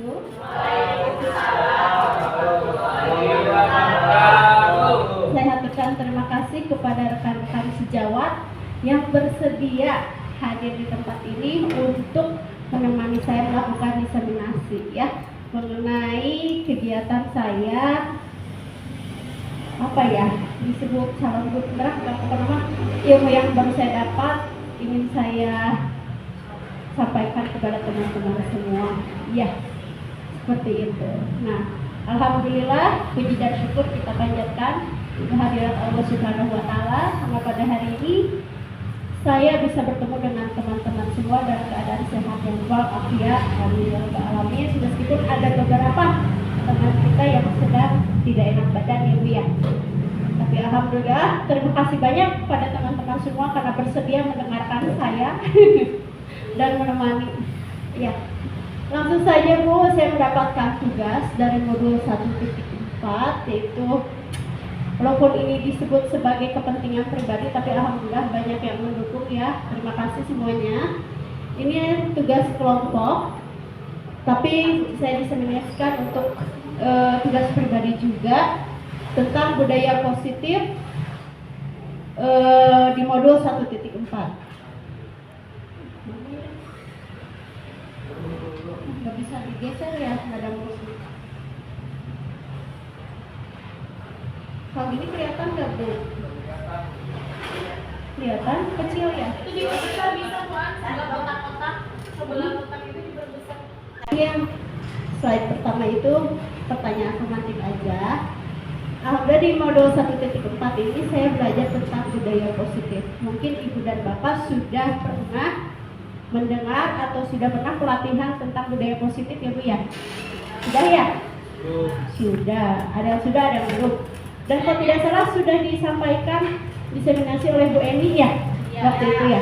wabarakatuh. Saya haturkan terima kasih kepada rekan-rekan sejawat yang bersedia hadir di tempat ini untuk menemani saya melakukan diseminasi ya mengenai kegiatan saya disebut calon putra ilmu yang baru saya dapat ingin saya sampaikan kepada teman-teman semua ya seperti itu. Nah, alhamdulillah puji dan syukur kita panjatkan kehadirat Allah Subhanahu wa taala karena pada hari ini saya bisa bertemu dengan teman-teman semua dalam keadaan sehat dan walafiat. Alhamdulillah. Meskipun ada beberapa teman kita yang sedang tidak enak badan ya Bu ya. Tapi alhamdulillah terima kasih banyak pada teman-teman semua karena bersedia mendengarkan saya dan menemani. Ya. Langsung saja Bu, saya mendapatkan tugas dari modul 1.4 yaitu walaupun ini disebut sebagai kepentingan pribadi, tapi alhamdulillah banyak yang mendukung ya. Terima kasih semuanya. Ini tugas kelompok, tapi saya diseminasikan untuk tugas pribadi juga tentang budaya positif di modul 1.4. Nggak bisa digeser ya, nggak ada musik. Kalau ini kelihatan nggak Bu? Kelihatan kecil ya? Itu diperbesar bisa Tuan, sebelah kotak-kotak, sebelah kotak itu diperbesar. Yang slide pertama itu pertanyaan semantik aja. Alhamdulillah di modul 1.4 ini saya belajar tentang budaya positif. Mungkin Ibu dan Bapak sudah pernah mendengar atau sudah pernah pelatihan tentang budaya positif ya Bu ya? Sudah ya? Sudah. Ada yang belum. Dan kalau tidak salah sudah disampaikan diseminasi oleh Bu Eni ya? Waktu itu ya.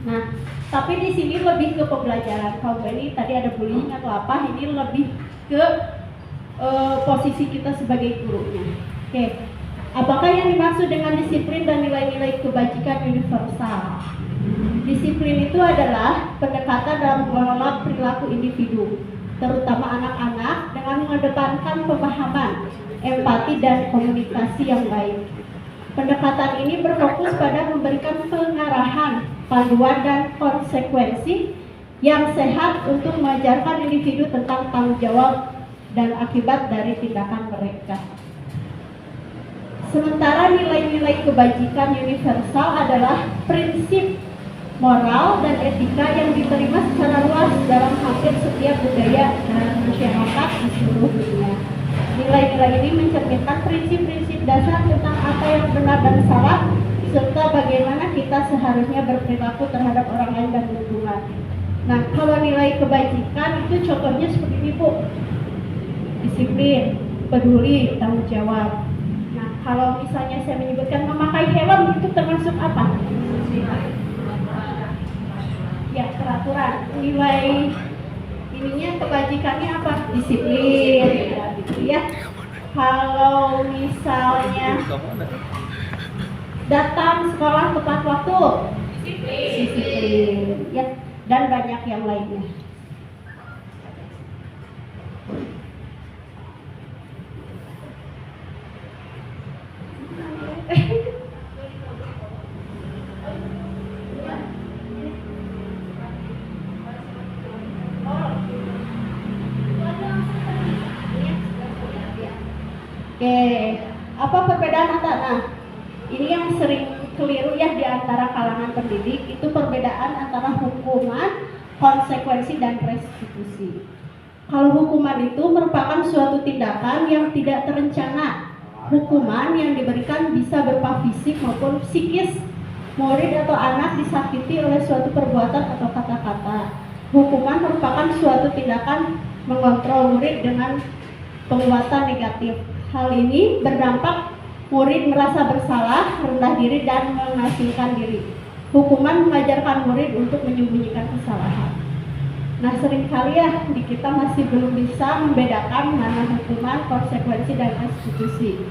Nah, tapi di sini lebih ke pembelajaran. Kalau Bu Eni tadi ada bullying atau apa, ini lebih ke posisi kita sebagai gurunya. Oke. Apakah yang dimaksud dengan disiplin dan nilai-nilai kebajikan universal? Disiplin itu adalah pendekatan dalam mengelola perilaku individu, terutama anak-anak dengan mengedepankan pemahaman, empati, dan komunikasi yang baik. Pendekatan ini berfokus pada memberikan pengarahan, panduan, dan konsekuensi yang sehat untuk mengajarkan individu tentang tanggung jawab dan akibat dari tindakan mereka. Sementara nilai-nilai kebajikan universal adalah prinsip moral dan etika yang diterima secara luas dalam hampir setiap budaya dan masyarakat di seluruh dunia. Nilai-nilai ini mencerminkan prinsip-prinsip dasar tentang apa yang benar dan salah, serta bagaimana kita seharusnya berperilaku terhadap orang lain dan lingkungan. Nah, kalau nilai kebajikan itu contohnya seperti ini Bu. Disiplin, peduli, tanggung jawab. Nah, kalau misalnya saya menyebutkan memakai helm itu termasuk apa? Ya, peraturan. Nilai ininya kebajikannya apa? Disiplin, ya, gitu ya. Kalau misalnya datang sekolah tepat waktu, disiplin, ya, dan banyak yang lainnya. Oke, apa perbedaan antara? Ini yang sering keliru ya di antara kalangan pendidik, itu perbedaan antara hukuman, konsekuensi, dan restitusi. Kalau hukuman itu merupakan suatu tindakan yang tidak terencana. Hukuman yang diberikan bisa berupa fisik maupun psikis. Murid atau anak disakiti oleh suatu perbuatan atau kata-kata. Hukuman merupakan suatu tindakan mengontrol murid dengan penguatan negatif. Hal ini berdampak murid merasa bersalah, rendah diri, dan mengasingkan diri. Hukuman mengajarkan murid untuk menyembunyikan kesalahan. Nah, seringkali ya di kita masih belum bisa membedakan mana hukuman, konsekuensi, dan restitusi.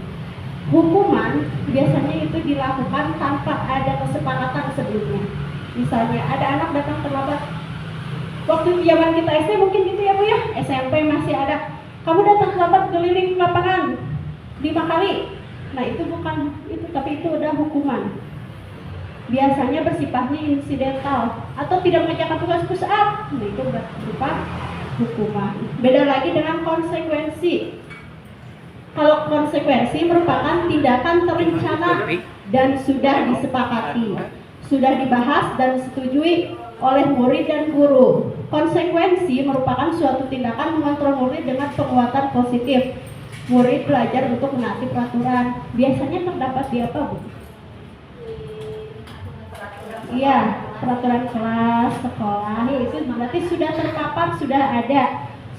Hukuman biasanya itu dilakukan tanpa ada kesepakatan sebelumnya. Misalnya ada anak datang terlambat, Waktu zaman kita SD mungkin gitu ya Bu ya, SMP masih ada. Kamu datang terlambat keliling lapangan 5 kali. Nah itu bukan itu, tapi itu udah hukuman. Biasanya bersifatnya insidental atau tidak mengerjakan tugas push up. Nah itu berupa hukuman. Beda lagi dengan konsekuensi. Kalau konsekuensi merupakan tindakan terencana dan sudah disepakati, sudah dibahas dan disetujui oleh murid dan guru. Konsekuensi merupakan suatu tindakan mengontrol murid dengan penguatan positif. Murid belajar untuk menaati peraturan. Biasanya terdapat di apa, Bu? Iya, peraturan kelas, sekolah, itu berarti sudah terpapar, sudah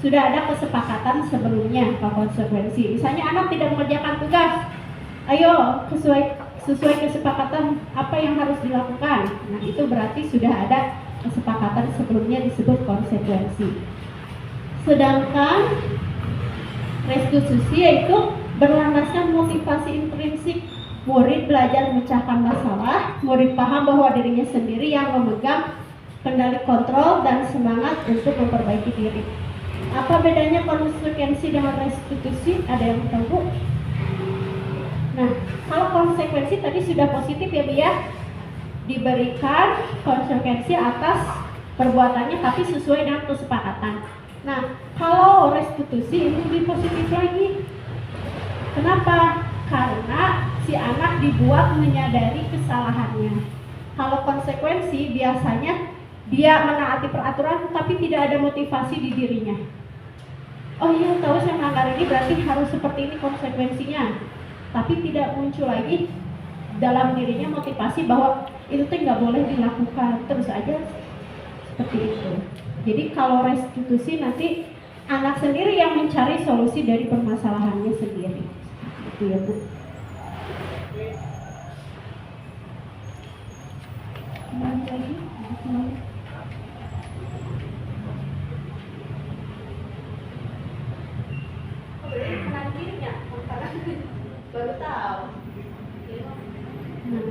ada kesepakatan sebelumnya. Konsekuensi, misalnya anak tidak mengerjakan tugas, ayo sesuai kesepakatan apa yang harus dilakukan. Nah itu berarti sudah ada kesepakatan sebelumnya, disebut konsekuensi. Sedangkan restitusi yaitu berlandaskan motivasi intrinsik. Murid belajar memecahkan masalah, murid paham bahwa dirinya sendiri yang memegang kendali kontrol dan semangat untuk memperbaiki diri. Apa bedanya konsekuensi dengan restitusi? Ada yang tahu? Nah, kalau konsekuensi tadi sudah positif ya Bu ya, diberikan konsekuensi atas perbuatannya tapi sesuai dengan kesepakatan. Nah, kalau restitusi itu lebih positif lagi. Kenapa? Karena si anak dibuat menyadari kesalahannya. Kalau konsekuensi biasanya dia menaati peraturan tapi tidak ada motivasi di dirinya. Oh iya, tahu saya melanggar ini berarti harus seperti ini konsekuensinya. Tapi tidak muncul lagi dalam dirinya motivasi bahwa itu tuh nggak boleh dilakukan, terus aja seperti itu. Jadi kalau restitusi nanti anak sendiri yang mencari solusi dari permasalahannya sendiri. Itu ya Bu. Kembali lagi. Baru tahu. Nah,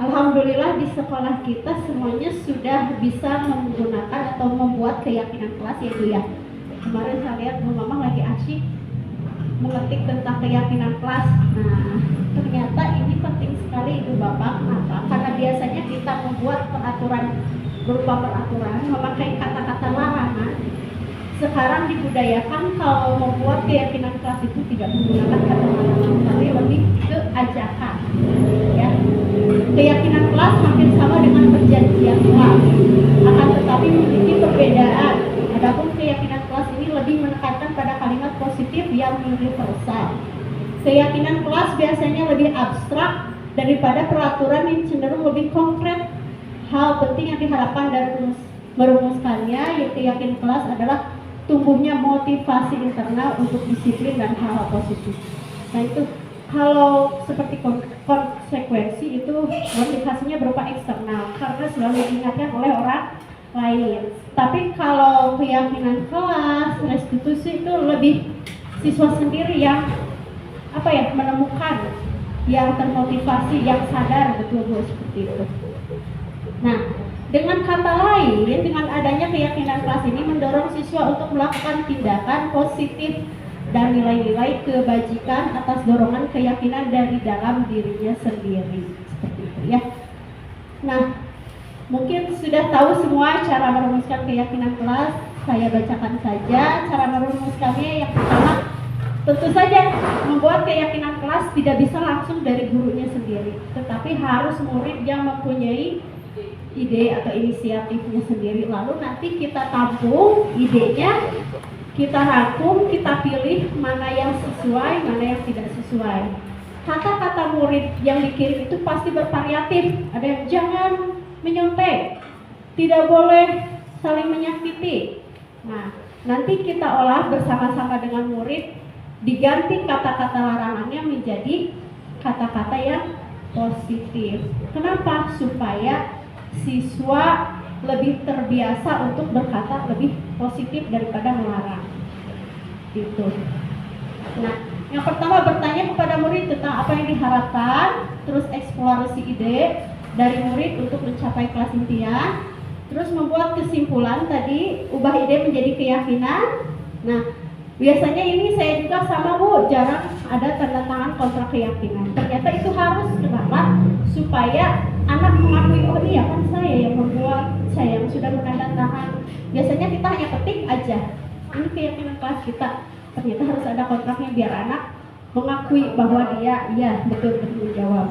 alhamdulillah di sekolah kita semuanya sudah bisa menggunakan atau membuat keyakinan kelas ya Bu ya. Kemarin saya lihat Bu Mamang lagi asyik mengetik tentang keyakinan kelas. Nah, ternyata ini penting sekali Ibu Bapak. Kenapa? Karena biasanya kita membuat peraturan berupa peraturan memakai kata-kata larangan. Sekarang dibudayakan kalau membuat keyakinan kelas itu tidak menggunakan kata larangan, tapi lebih ke ajakan. Ya, keyakinan kelas hampir sama dengan perjanjian kelas, akan tetapi memiliki perbedaan. Adapun keyakinan kelas ini lebih menekankan pada kalimat positif yang universal. Keyakinan kelas biasanya lebih abstrak daripada peraturan yang cenderung lebih konkret. Hal penting yang diharapkan dari merumuskannya yaitu keyakinan kelas adalah tumbuhnya motivasi internal untuk disiplin dan hal-hal positif. Nah itu kalau seperti konsekuensi itu motivasinya berupa eksternal karena selalu diingatkan oleh orang lain. Tapi kalau keyakinan kelas, restitusi itu lebih siswa sendiri yang menemukan, yang termotivasi, yang sadar betul-betul seperti itu. Nah, dengan kata lain, dengan adanya keyakinan kelas ini mendorong siswa untuk melakukan tindakan positif dan nilai-nilai kebajikan atas dorongan keyakinan dari dalam dirinya sendiri. Seperti itu ya. Nah, mungkin sudah tahu semua cara merumuskan keyakinan kelas. Saya bacakan saja cara merumuskannya. Yang pertama, tentu saja membuat keyakinan kelas tidak bisa langsung dari gurunya sendiri, tetapi harus murid yang mempunyai ide atau inisiatifnya sendiri. Lalu nanti kita tampung idenya, kita rangkum, kita pilih mana yang sesuai, mana yang tidak sesuai. Kata-kata murid yang dikirim itu pasti bervariatif. Ada yang jangan menyontek, tidak boleh saling menyakiti. Nah, nanti kita olah bersama-sama dengan murid, diganti kata-kata larangannya menjadi kata-kata yang positif. Kenapa? Supaya siswa lebih terbiasa untuk berkata lebih positif daripada melarang. Gitu. Nah, yang pertama bertanya kepada murid tentang apa yang diharapkan, terus eksplorasi ide dari murid untuk mencapai kelas impian. Terus membuat kesimpulan tadi, ubah ide menjadi keyakinan. Nah, biasanya ini saya juga sama Bu, jarang ada tanda tangan kontrak keyakinan. Ternyata itu harus, kenapa? Supaya anak mengakui, oh iya kan saya yang membuat, saya yang sudah menandatangan. Biasanya kita hanya ketik aja, ini keyakinan kelas kita. Ternyata harus ada kontraknya biar anak mengakui bahwa dia iya betul bertanggung jawab.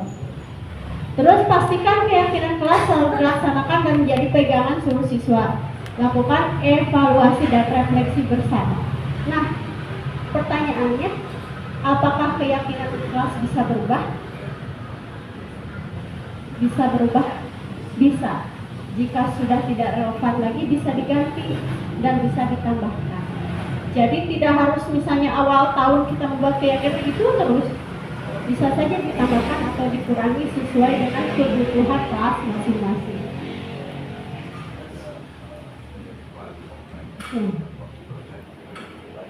Terus pastikan keyakinan kelas selalu dilaksanakan dan menjadi pegangan seluruh siswa. Lakukan evaluasi dan refleksi bersama. Nah, pertanyaannya, apakah keyakinan kelas bisa berubah? Bisa berubah? Bisa. Jika sudah tidak relevan lagi bisa diganti dan bisa ditambahkan. Jadi tidak harus misalnya awal tahun kita membuat keyakinan itu terus. Bisa saja ditambahkan atau dikurangi sesuai dengan kebutuhan kelas masing-masing.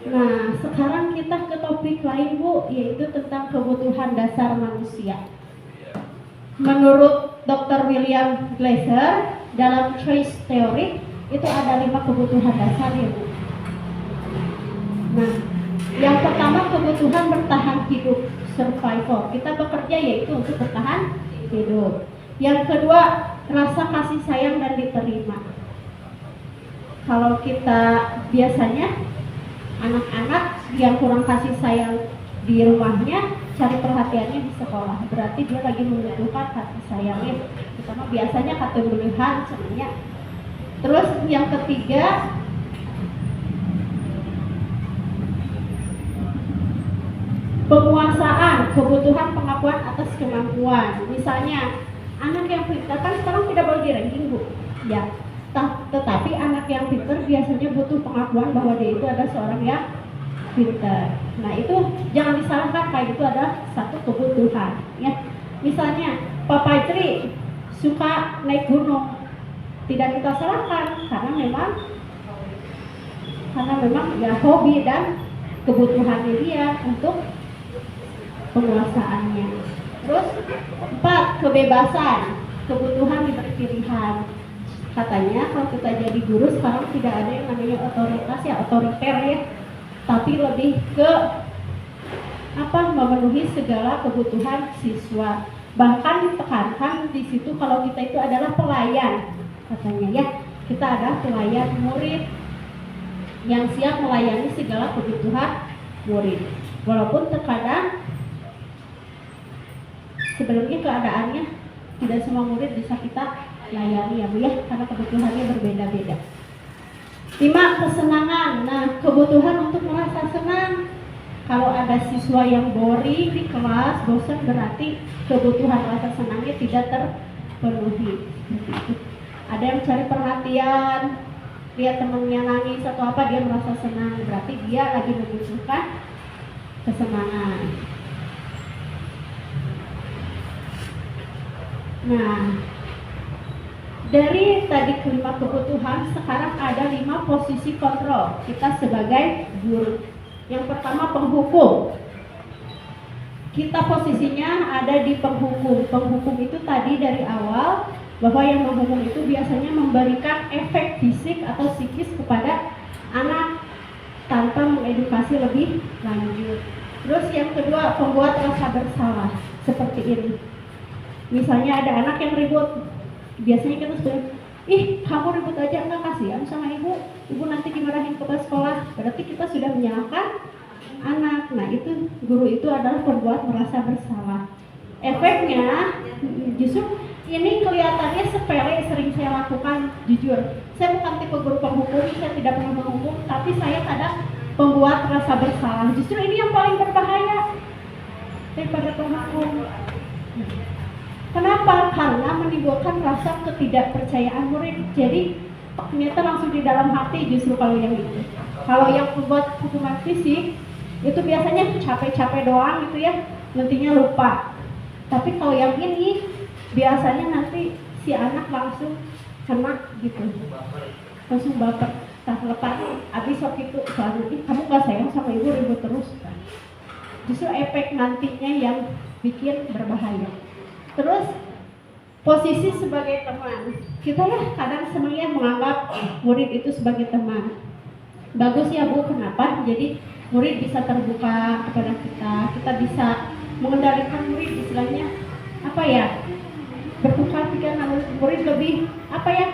Nah, sekarang kita ke topik lain Bu, yaitu tentang kebutuhan dasar manusia. Menurut Dr. William Glasser dalam Choice Theory itu ada 5 kebutuhan dasar ya Bu. Nah, yang pertama kebutuhan bertahan hidup, survival. Kita bekerja yaitu untuk bertahan hidup. Yang kedua, rasa kasih sayang dan diterima. Kalau kita biasanya anak-anak yang kurang kasih sayang di rumahnya, cari perhatiannya di sekolah. Berarti dia lagi membutuhkan kasih sayangnya. Terutama biasanya ketumbuhan sebenarnya. Terus yang ketiga, penguasaan, kebutuhan pengakuan atas kemampuan. Misalnya, anak yang pintar kan sekarang tidak boleh di ranking Bu. Ya, tetapi anak yang pintar biasanya butuh pengakuan bahwa dia itu ada seorang yang pintar. Nah itu jangan disalahkan, kayak itu adalah satu kebutuhan. Ya, misalnya Papa Tri suka naik gunung, tidak kita salahkan karena memang ya hobi dan kebutuhannya dia untuk penguasaannya. Terus 4, kebebasan, kebutuhan diberi pilihan. Katanya kalau kita jadi guru sekarang tidak ada yang namanya otoritas ya, otoriter ya, tapi lebih ke memenuhi segala kebutuhan siswa. Bahkan ditekankan di situ kalau kita itu adalah pelayan, katanya ya, kita adalah pelayan murid yang siap melayani segala kebutuhan murid. Walaupun terkadang sebenarnya keadaannya tidak semua murid bisa kita layani ya Bu ya, karena kebutuhannya berbeda-beda. 5, kesenangan. Nah, kebutuhan untuk merasa senang. Kalau ada siswa yang boring di kelas, bosan, berarti kebutuhan rasa senangnya tidak terpenuhi. Ada yang cari perhatian, lihat temannya nangis atau apa, dia merasa senang, berarti dia lagi membutuhkan kesenangan. Nah, dari tadi kelima kebutuhan, sekarang ada 5 posisi kontrol kita sebagai guru. Yang pertama, penghukum. Kita posisinya ada di penghukum. Penghukum itu tadi dari awal bahwa yang menghukum itu biasanya memberikan efek fisik atau psikis kepada anak tanpa mengedukasi lebih lanjut. Terus yang kedua, pembuat rasa bersalah seperti ini. Misalnya ada anak yang ribut, biasanya kita sudah, kamu ribut aja, enggak, kasihan sama ibu nanti dimarahin kepala sekolah. Berarti kita sudah menyalahkan anak. Nah itu, guru itu adalah pembuat merasa bersalah. Efeknya justru ini kelihatannya sepele, sering saya lakukan. Jujur, saya bukan tipe guru penghukum, saya tidak pernah menghukum, tapi saya kadang pembuat rasa bersalah. Justru ini yang paling berbahaya daripada penghukum. Kenapa? Karena menimbulkan rasa ketidakpercayaan murid. Jadi ternyata langsung di dalam hati justru kalau yang itu. Kalau yang membuat hukuman fisik itu biasanya capek-capek doang gitu ya, nantinya lupa. Tapi kalau yang ini biasanya nanti si anak langsung kena gitu, langsung baper. Tak lepas abis waktu itu soalnya, kamu gak sayang sama ibu, ribut terus. Justru efek nantinya yang bikin berbahaya. Terus posisi sebagai teman. Kita ya kadang sebenarnya menganggap murid itu sebagai teman. Bagus ya Bu, kenapa? Jadi murid bisa terbuka kepada kita bisa mengendalikan murid, istilahnya apa ya? Bertukar pikiran murid lebih apa ya?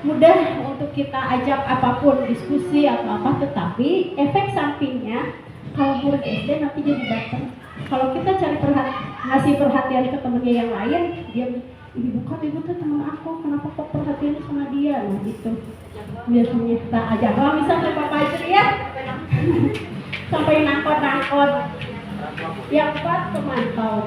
Mudah untuk kita ajak apapun, diskusi atau apa, tetapi efek sampingnya kalau murid SD nanti jadi datang. Kalau kita cari ngasih perhatian ke temennya yang lain, dia ibu tuh teman aku, kenapa kok perhatian sama dia? Nah gitu. Biasanya kita ajak, kalau misalnya Bapak Ajri ya, sampai nangkot. Yang keempat,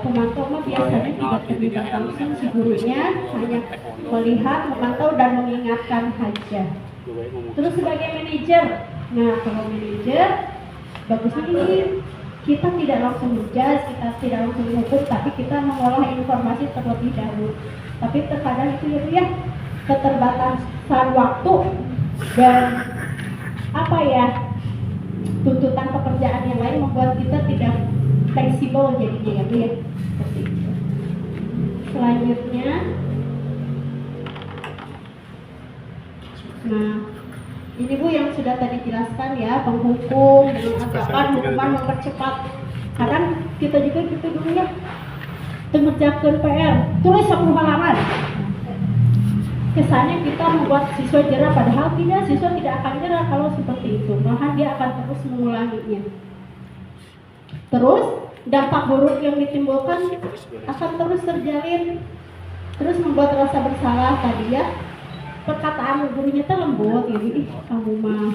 pemantau mah biasanya tidak terlibat langsung, si gurunya hanya melihat, memantau dan mengingatkan saja. Terus sebagai manajer, nah kalau manajer bagusnya ini kita tidak langsung menjudge, kita tidak langsung menghukum, tapi kita mengolah informasi terlebih dahulu. Tapi terkadang itu ya keterbatasan waktu dan apa ya, tuntutan pekerjaan yang lain membuat kita tidak fleksibel jadinya ya Bu ya, seperti itu. Selanjutnya, nah ini Bu yang sudah tadi jelaskan ya, penghukum, menegakkan hukuman, mempercepat. Kadang kita juga gitu dulu ya, mengerjakan PR, tulis 10 halaman. Kesannya kita membuat siswa jerah, padahal tidak, siswa tidak akan jerah kalau seperti itu, malahan dia akan terus mengulanginya. Terus dampak buruk yang ditimbulkan akan terus terjalin, terus membuat rasa bersalah tadi ya. Perkataan gurunya itu lembut, jadi kamu mah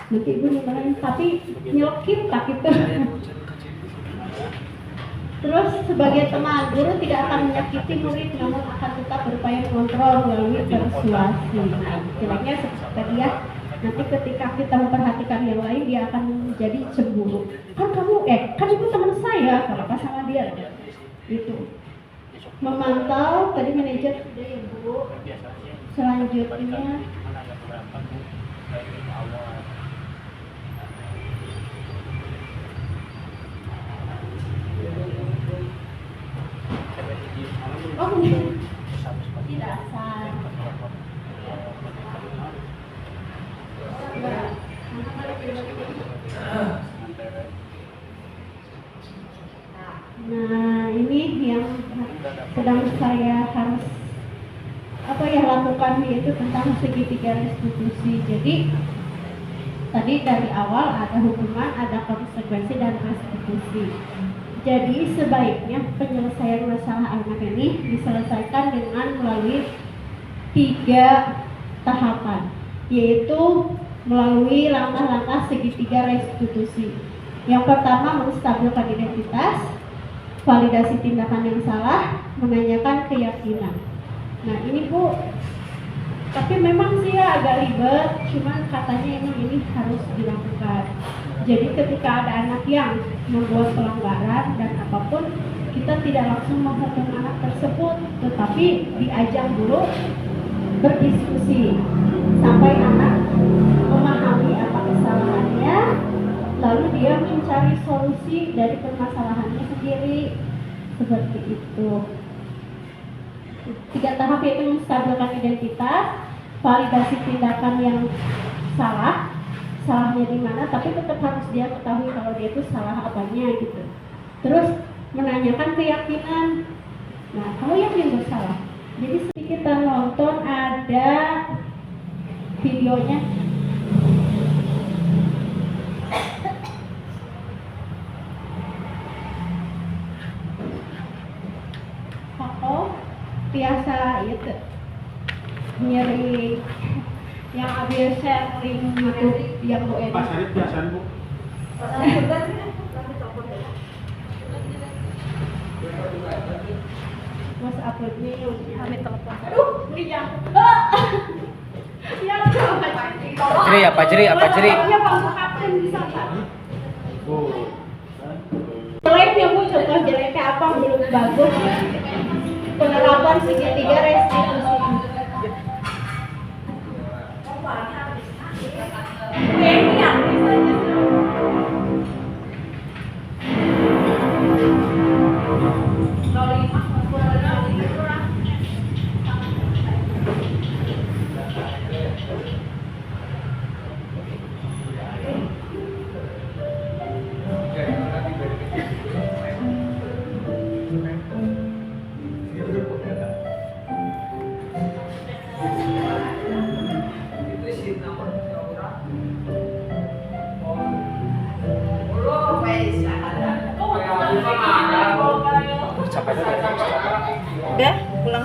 nanti ibu nyebelin, tapi nyelkit tak gitu. Terus sebagai teman, guru tidak akan menyakiti murid, namun akan tetap berupaya mengontrol melalui persuasi. Nah, jeleknya seperti tadi ya, nanti ketika kita memperhatikan yang lain, dia akan menjadi cemburu. Kan ibu teman saya, kenapa sama dia? Itu. Memantau, tadi manajer sudah ya Bu. Selanjutnya, tidak asal. Nah, ini yang sedang saya harus lakukan, yaitu tentang segitiga restitusi. Jadi tadi dari awal ada hukuman, ada konsekuensi dan restitusi. Jadi sebaiknya penyelesaian masalah anak ini diselesaikan dengan melalui 3 tahapan, yaitu melalui langkah-langkah segitiga restitusi. Yang pertama, menstabilkan identitas, validasi tindakan yang salah, menanyakan keyakinan. Nah ini Bu, tapi memang sih ya agak ribet, cuman katanya emang ini harus dilakukan. Jadi ketika ada anak yang membuat pelanggaran dan apapun, kita tidak langsung menghukum anak tersebut, tetapi diajak dulu berdiskusi sampai anak memahami apa kesalahannya, lalu dia mencari solusi dari permasalahannya sendiri, seperti itu. 3 tahap yaitu menstabilkan identitas, validasi tindakan yang salahnya di mana, tapi tetap harus dia ketahui kalau dia itu salah apanya gitu. Terus menanyakan keyakinan. Nah, kamu yakin bersalah? Jadi kita nonton ada videonya. Biasa itu nyeri yang habis sharing YouTube yang Bu Edi. Pak Sarip biasaan Bu. Mas uploadnya kami telepon. Ini yang Apa jeri? Jeleknya Bu, contoh jeleknya apa belum bagus. Penerapan segitiga restitusi. Ini yang misalnya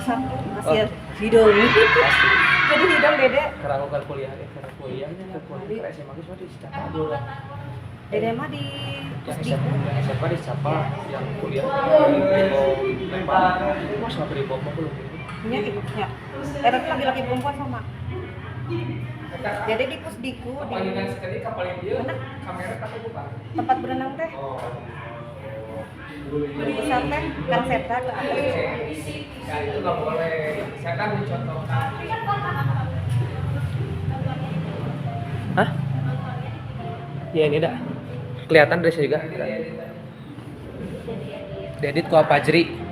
satu hasil hidung. Jadi hidung Dede. Karena aku kan kuliahnya ke SMA geus di Cicapa dulu. Dede mah di Yang SMA di Cicapa, yang kuliah di Lembang. Mas nggak beri bom belum? nya ibunya. Eta tuh laki-laki perempuan sama. Dede di Pusdiku di sekali kapalin dia. Kamera tapi bukan. tempat berenang teh. Pusat teh Kang Seta ke atas. Ya itu nggak boleh. Saya kan mencontohkan. Hah? Ya ini dah. Kelihatan dari sini juga. Dedit ku apa Jri?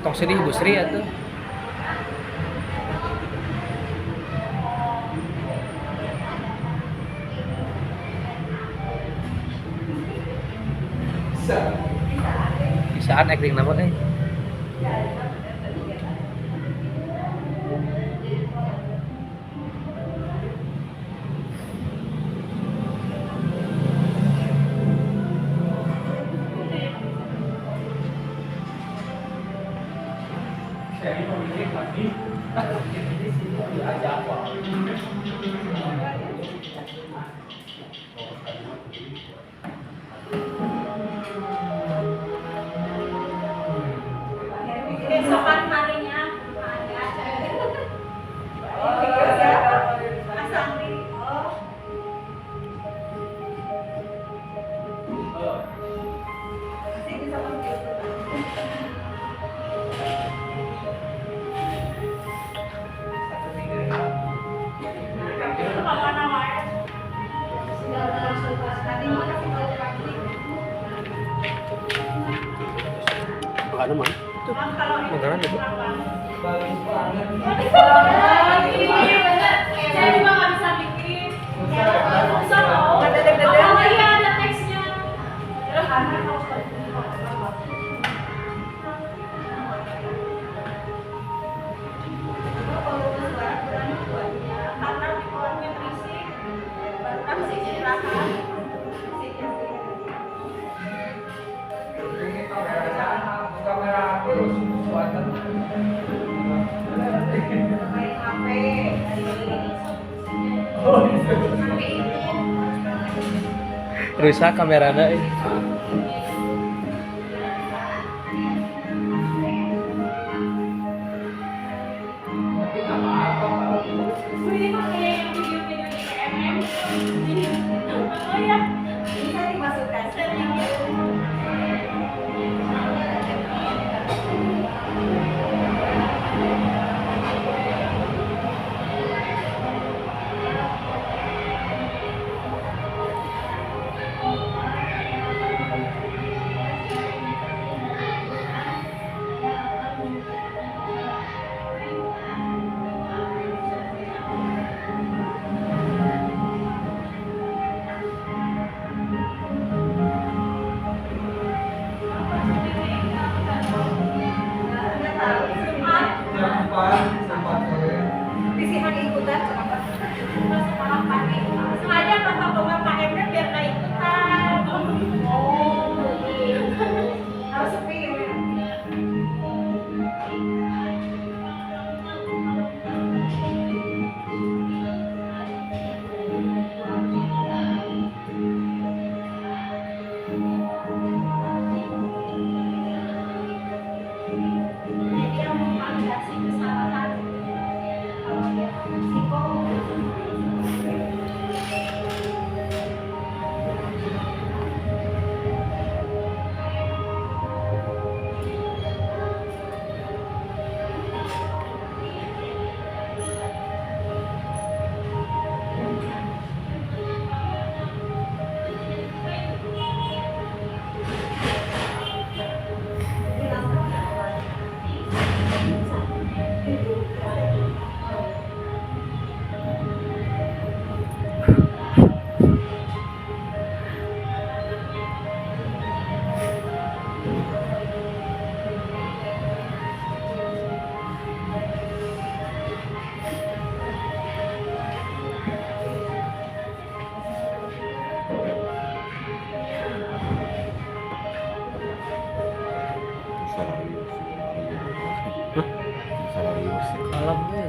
Tong sedih Bu Sri atuh. Bisaan acting nama teh. Besokan harinya ada Asangri. Makanan mana? Tuh. Makanan itu. Saya juga nggak bisa bikin. Bisa loh. Oh iya ada teksnya. Karena di kolamnya berisik, baru kan bisa istirahat. Kamera terus buatan. Rusak kameranya. Ini pakai yang video-video di KMM. Oh ya. Bisa dimasukkan.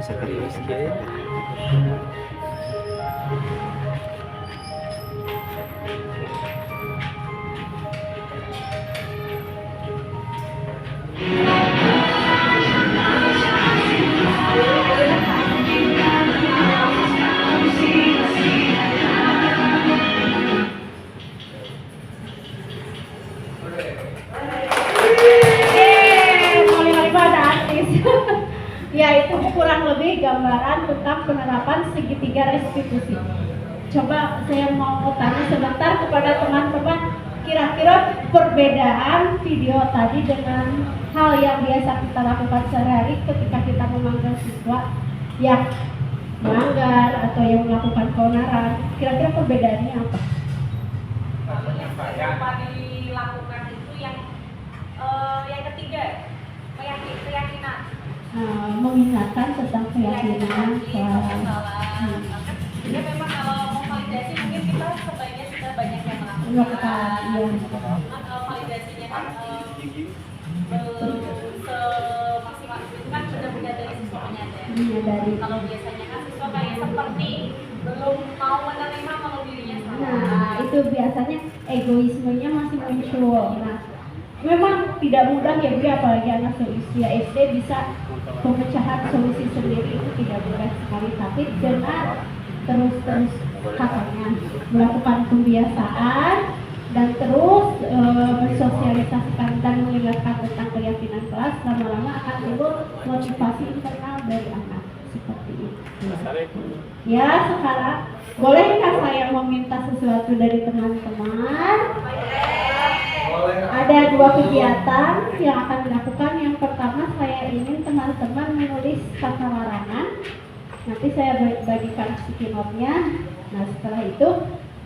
serius kieu. Lima ada artis. Ya, itu kurang lebih gambaran tentang penerapan segitiga restitusi. Coba saya mau tanya sebentar kepada teman-teman, kira-kira perbedaan video tadi dengan hal yang biasa kita lakukan sehari-hari ketika kita memanggil siswa yang melanggar atau yang melakukan keonaran, kira-kira perbedaannya apa? Yang paling dilakukan itu yang ketiga, keyakinan. Mengingatkan tentang keyakinan. Ya memang kalau mau validasi mungkin kita sebaiknya sudah banyak yang melakukan. Iya. Kalau validasinya kan belum semaksimal itu kan benar-benar dari siswanya deh. Menyadari. Kalau biasanya kan siswa kayak seperti belum mau menerima kalau dirinya salah. Nah, itu biasanya egoismenya masih muncul. Nah, memang tidak mudah ya Bu, apalagi anak seusia SD bisa pemecahan solusi sendiri, itu tidak mudah sekali. Tapi dengan terus katanya melakukan pembiasaan dan terus mensosialisasikan dan mengingatkan tentang keyakinan kelas, lama-lama akan timbul motivasi internal dari anak seperti itu. Ya, sekarang bolehkah saya meminta sesuatu dari teman-teman? Ada dua kegiatan yang akan dilakukan. Yang pertama, saya ingin teman-teman menulis kata larangan. Nanti saya bagikan sticky note-nya. Nah, setelah itu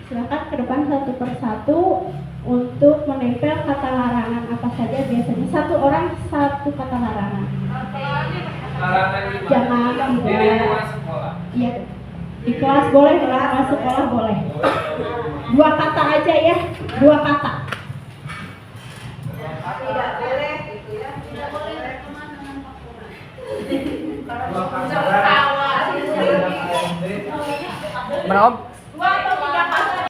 silakan ke depan satu persatu untuk menempel kata larangan apa saja. Biasanya satu orang satu kata larangan. Jangan tidak. Iya. Di kelas boleh, di kelas sekolah boleh. Dua kata aja ya, dua kata. Tidak boleh gitu ya. Tidak boleh berteman dengan pakuran. Mana Om? Dua atau tiga kata.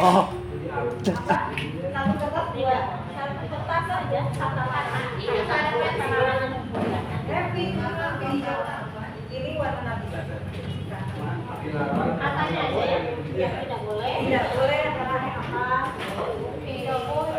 Oh. Satu kertas saja, kata kata. Iya, saya pengen Happy, ini warna nabi. katanya aja ya. Tidak boleh. Tidak boleh karena Tidak boleh.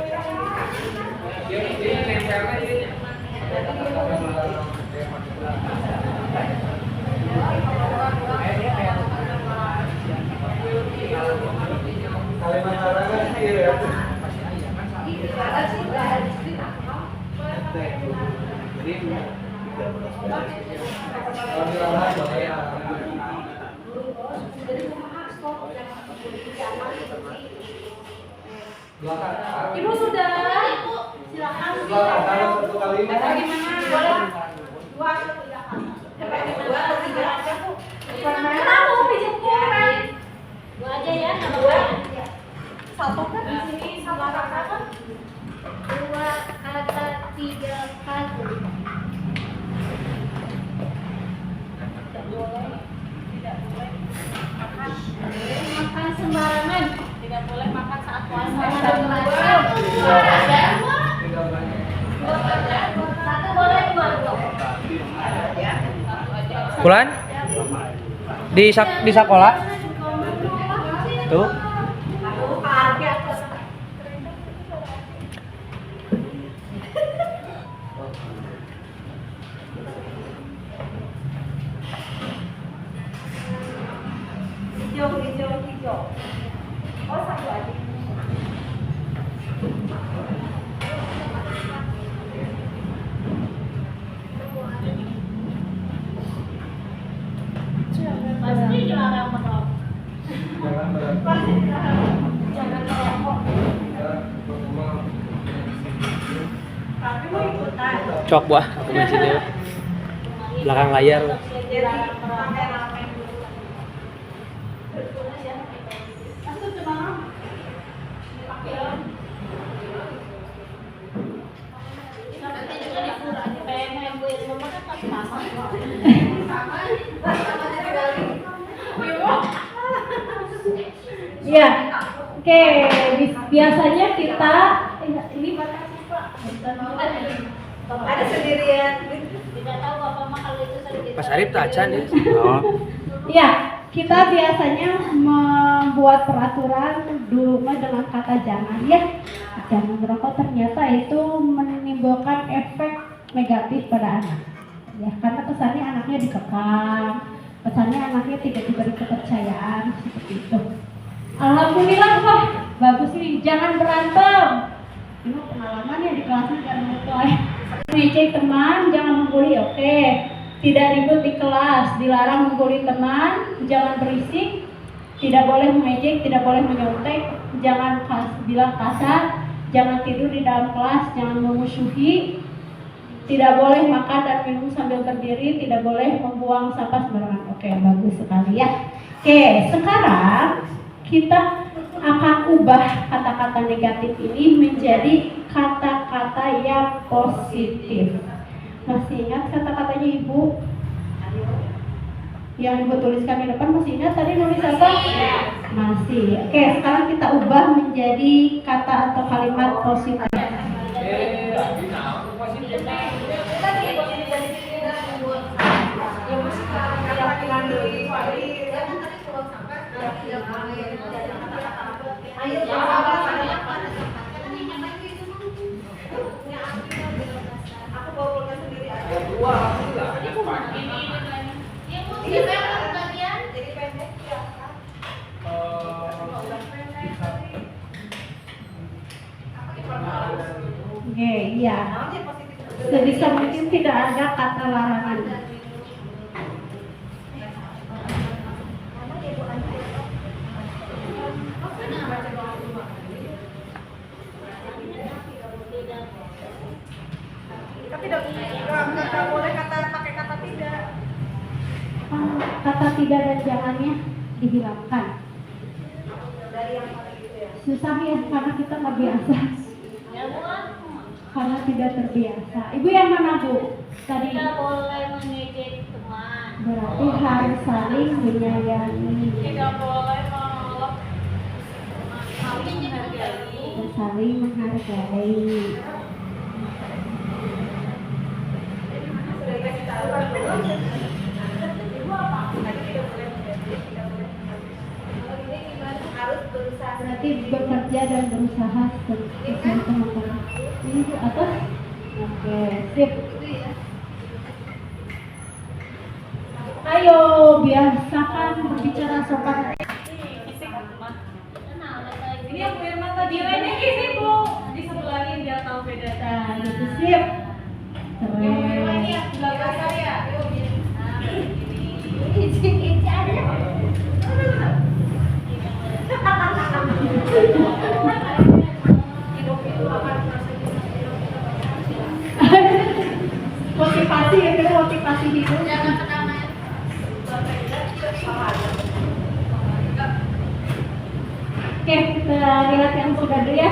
Ibu sudah. Ibu, silakan. Bagaimana? Boleh. Dua atau tiga kata. Dua atau tiga aja, Bu. Kenapa pijat koran? Dua aja ya, dua. Satu kan di sini sama kakak kan? Dua kata, tiga kata. Tidak boleh. Tidak boleh makan. Makan sembarangan. Tidak boleh makan saat puasa. Satu boleh dua. Bulan? Di sekolah? Tuh. hijau. Oh, satu aja. Pasti dilarang merokok. Pasti Jangan merokok. tapi mau ikutan. Cok buah, aku main sini ya. Belakang layar. Jadi pakai ramen dulu. Ya, oke. Biasanya kita ini batasi Pak. Ada sendirian. Tidak tahu apa mah kalau itu sedikit. Pas Arif tak aja nih. Ya, kita biasanya membuat peraturan dulu mah dengan kata jangan ya. Jangan merokok ternyata itu menimbulkan efek negatif pada anak. Ya, karena kesannya anaknya dikekang, kesannya anaknya tidak diberi kepercayaan seperti itu. Alhamdulillah Pak, bagus nih. Jangan berantem. Ini pengalaman ya di kelasnya karena mulai ngecek teman, jangan membuli, oke. Tidak ribut di kelas, dilarang membuli teman, jangan berisik, tidak boleh mengejek, tidak boleh menyontek, jangan bilang kasar, jangan tidur di dalam kelas, jangan memusuhi, tidak boleh makan dan minum sambil berdiri, tidak boleh membuang sampah sembarangan. Oke, bagus sekali ya. Oke, sekarang kita akan ubah kata-kata negatif ini menjadi kata-kata yang positif. Masih ingat kata-katanya Ibu? Yang Ibu tuliskan di depan masih ingat tadi nulis apa? Masih. Oke, sekarang kita ubah menjadi kata atau kalimat positif. Oke, iya. Sebisa mungkin tidak ada kata larangan. Tapi nggak boleh pakai kata tidak. Kata tidak dan jangannya dihilangkan. Susah ya karena kita nggak biasa. Karena tidak terbiasa. Ibu yang mana Bu? Tadi. Tidak boleh mengejek teman. Berarti harus saling menyayangi. Tidak boleh menolak menghargai. Dan saling menghargai. Berarti bekerja dan berusaha sesuai kemampuan. Ini di atas. Oke, sip. Ayo biasakan berbicara sopan. Ini yang Firman tadi ini sih Bu, di sebelahnya dia tahu beda. Nah, gitu sip. Keren. Belakang saya. Motivasi ya, kita motivasi hidup. Oke, kita lihat yang sudah dulu ya.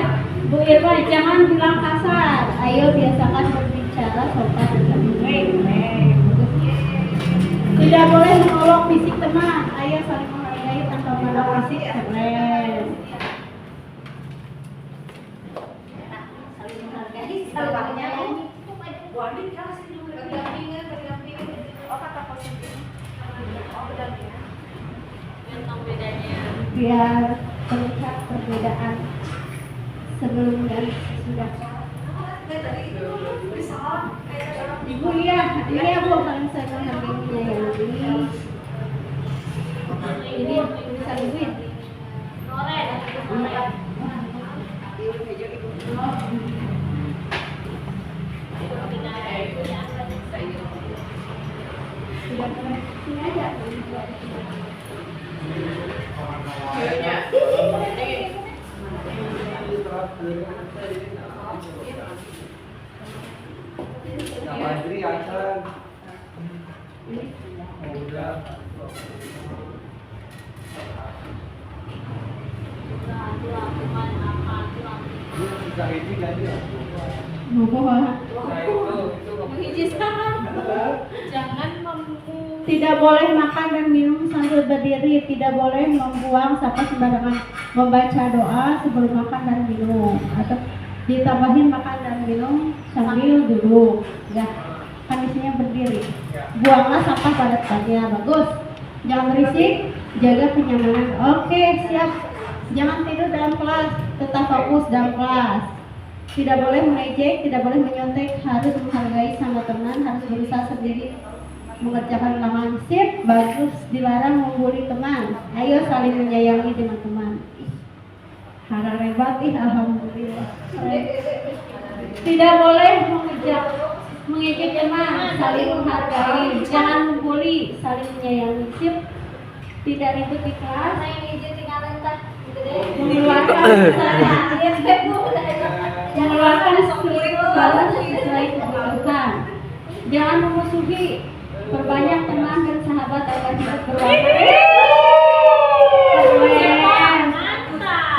Bu Irma, jangan bilang kasar. Ayo biasakan berbicara sopan dan baik. Tidak boleh mengolok fisik teman. Ayo saling menghargai tanpa memandang fisik. Keren. Saling menghargai, saling menyayangi. Bu Andi kasih dulu berdampingan. Oh, kata positif. Oh, berdampingan. Tentang bedanya. Biar terlihat perbedaan sebelum dan sesudah. Ibu ya, ini ya Bu, kalian saya menghargainya ya ini tulisan Ibu ya. Sini aja. Jangan Tidak boleh makan dan minum sambil berdiri, tidak boleh membuang sampah sembarangan, membaca doa sebelum makan dan minum, atau ditambahin makan dan minum sambil duduk. Ya, kan isinya berdiri. Buanglah sampah pada tempatnya, bagus. Jangan berisik, jaga kenyamanan. Oke, siap. Jangan tidur dalam kelas, tetap fokus dalam kelas. Tidak boleh mengejek, tidak boleh menyontek, harus menghargai sama teman, harus berusaha sendiri mengerjakan ulangan. Sip, bagus. Dilarang membuli teman. Ayo saling menyayangi dengan teman. Harap hebat, alhamdulillah. Tidak boleh mengejek teman, saling menghargai. Jangan membuli, saling menyayangi. Sip. Tidak ribut di kelas. Mengeluarkan segala sesuai kebutuhan. Jangan memusuhi, perbanyak teman dan sahabat agar hidup berwarna.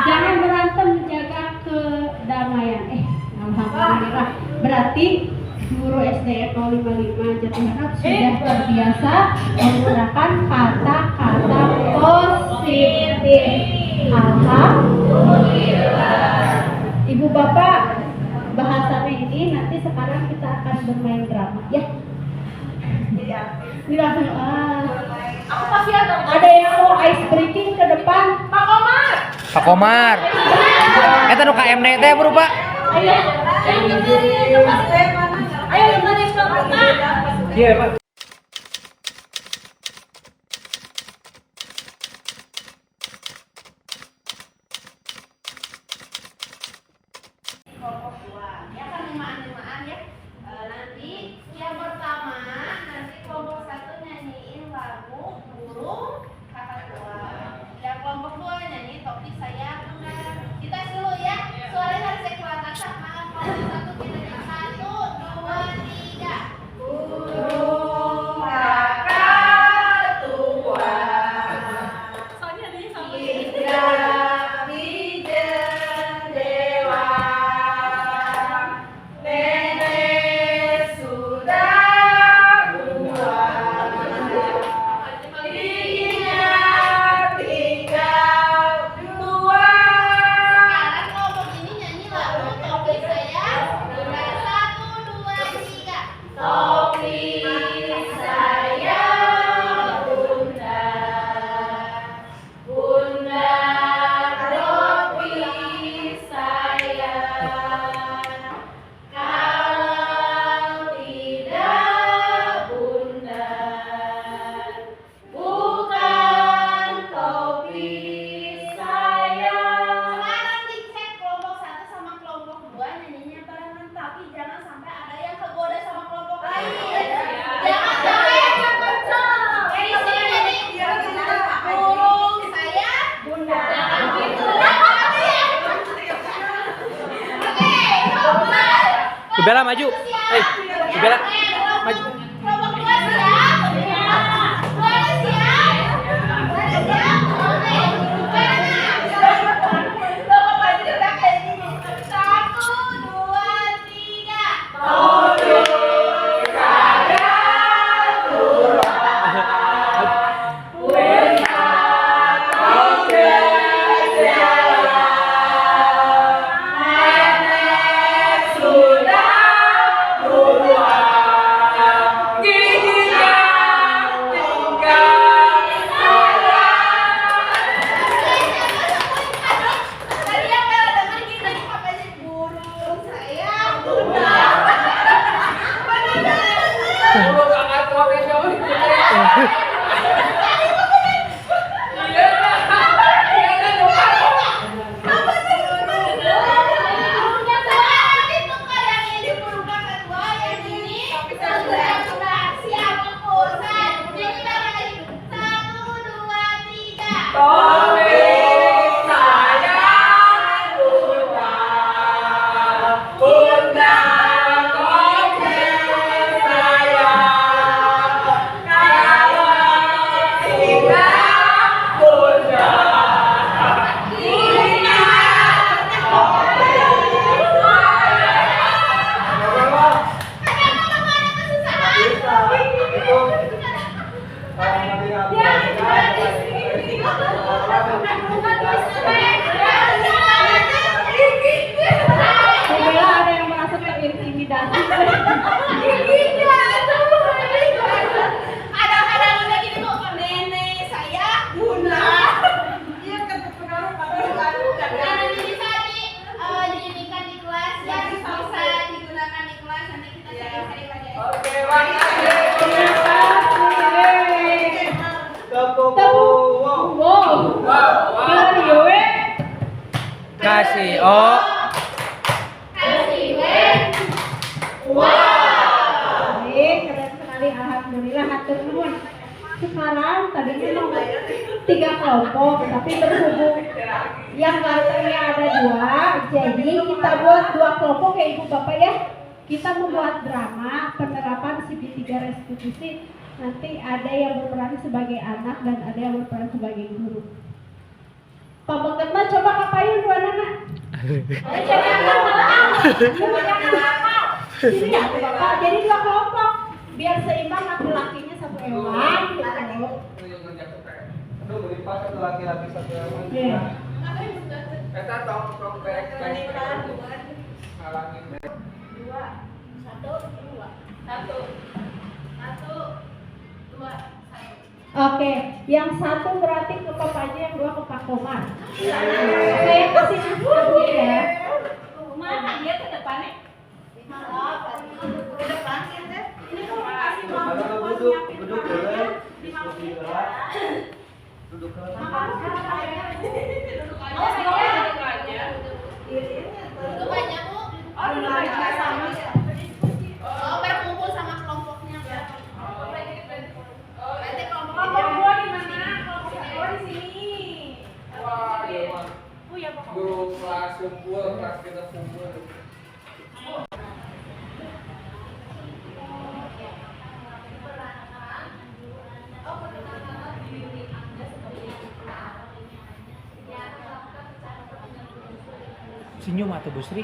Jangan berantem, jaga kedamaian. Alhamdulillah. Berarti guru SDN 055 Jatiharap sudah terbiasa menggunakan kata-kata positif. Alhamdulillah. Ibu bapak, bahasanya ini nanti sekarang kita akan bermain drama, ya. Ini langsung Aku pasti ada yang mau ice breaking ke depan. Pak Komar. Pak Komar. Eta nu KMD teh bro Pak. Ayo. Ayo kita next Pak. Iya Pak. Kelompok 2 ya kan limaan ya. Nanti yang pertama nanti kelompok 1 nyanyiin lagu burung kakak tua, yang kelompok 2 nyanyi topi saya benar. Kita dulu ya, suaranya harus saya keluarkan sama kelompok 1. Kita nyanyi 1, 2, 3 burung kakak tua Soalnya dia sama indah di jendela. Nenek sudah tua, giginya tinggal 2. Sekarang kelompok ini nyanyi lagu topi saya benar. 1, 2, 3 topi saya bunda, bunda topi saya. Kalau tidak bunda, bukan topi saya. Sekarang dicek kelompok 1 sama kelompok 2 nyanyinya barengan, tapi jangan sampai ada yang kegoda sama kelompok lain. Jangan yang kenceng. Di sini nih, burung saya bunda. Jangan gitu. Oke, kelompok Bella maju. Bella maju. kelompok 2 siap? Suara siap? Suara siap? Oke. Kelompok maju udah kayak gini. 1, 2, 3 topi saya tua, bunda topi saya. Nenek sudah tua, giginya tinggal saya. Tadi yang Bella dengar kita dipakai burung saya bunda. Bunda topi saya, kalau kasih O. Baik, keren sekali. Alhamdulillah, hatur nuhun. Sekarang tadinya mau 3 kelompok, tapi berhubung yang katanya ada 2, jadi kita buat 2 kelompok ya Ibu Bapak ya. Kita membuat drama penerapan CB3 restitusi. Nanti ada yang berperan sebagai anak dan ada yang berperan sebagai guru. Pak Beketma coba kapain 2 anak. Sini ya Bapak, jadi 2 kelompok. Biar seimbang laki-lakinya 1 ewan gitu. Aduh, berlipat satu laki-laki 1 ewan. Iya. Eta tong back halangin. 2, 1, 2. 1, 2. Oke, yang 1 berarti ke papanya, yang 2 ke Pak Komar. Saya kasih dulu ya. Mana dia ke depannya? Ke depan ya Teh. Ini kalau kasih Ada mau duduk boleh. Diskusi lah. Duduk lah. Berkumpul sama kelompoknya. Kelompok gua di mana? Kelompok gua di sini. Wah, iya mah. Oh ya pokoknya. Guru kelas kumpul, kelas kita kumpul. Senyum atau Bu Sri?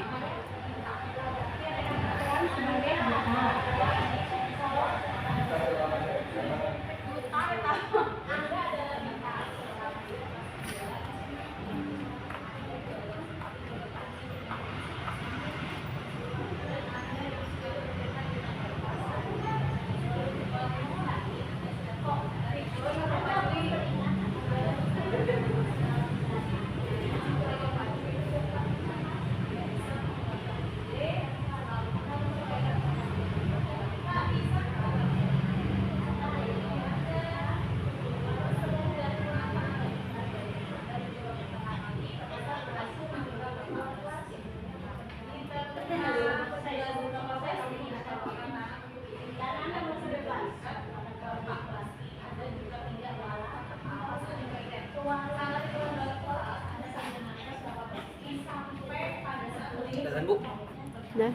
Nah,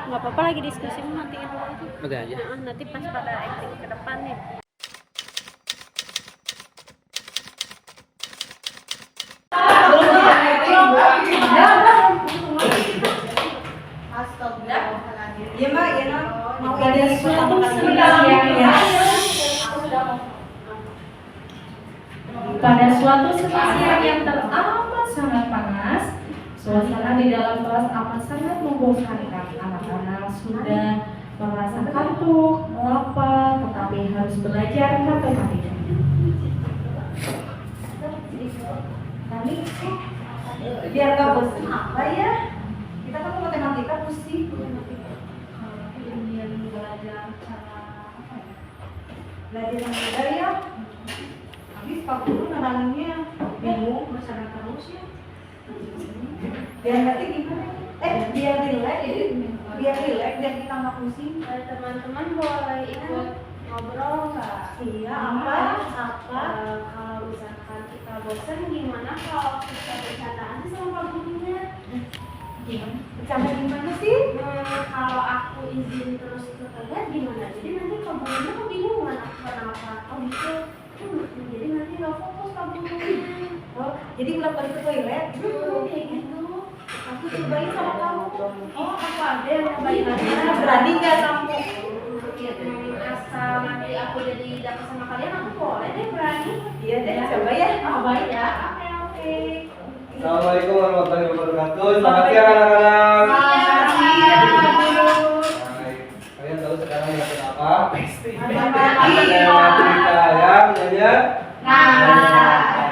nggak apa-apa lagi diskusi nanti itu aja. Oke aja. Nanti pas pada acting ke depan nih. Iya Mbak, ya Mbak. Mau ada suatu Pada suatu siang yang teramat sangat panas, suasana di dalam kelas amat sangat membosankan. Anak-anak sudah merasa kantuk, lapar, tetapi harus belajar matematika. Kali biar gak bosan apa ya? Kita kan matematika pusing. Kemudian belajar cara apa ya? Belajar yang beda ya. Habis Pak Guru naraninnya bingung, bersama terus ya. Biar nanti gimana? Biar relax, biar kita nggak pusing. Teman-teman boleh ikut ngobrol nggak? Iya, Apa? Kalau misalkan kita bosan, gimana kalau kita bercanda aja sama Pak Gurunya? Gimana? Bercanda gimana sih? Kalau aku izin terus ke kalian gimana? Jadi nanti Pak Gurunya kebingungan aku kenapa? Oh gitu. Jadi nanti nggak fokus Pak Gurunya. Oh, jadi bolak-balik ke toilet? Kayak gitu. Aku cobain sama kamu. Oh, aku ada yang cobain aja. Berani nggak kamu? Asal nanti aku jadi dapat sama kalian, aku boleh deh berani. Iya deh, coba ya. Cobain ya. Oke. Assalamualaikum warahmatullahi wabarakatuh. Selamat siang anak-anak. Baik. Kalian tahu sekarang yang apa? Matematika ya, namanya.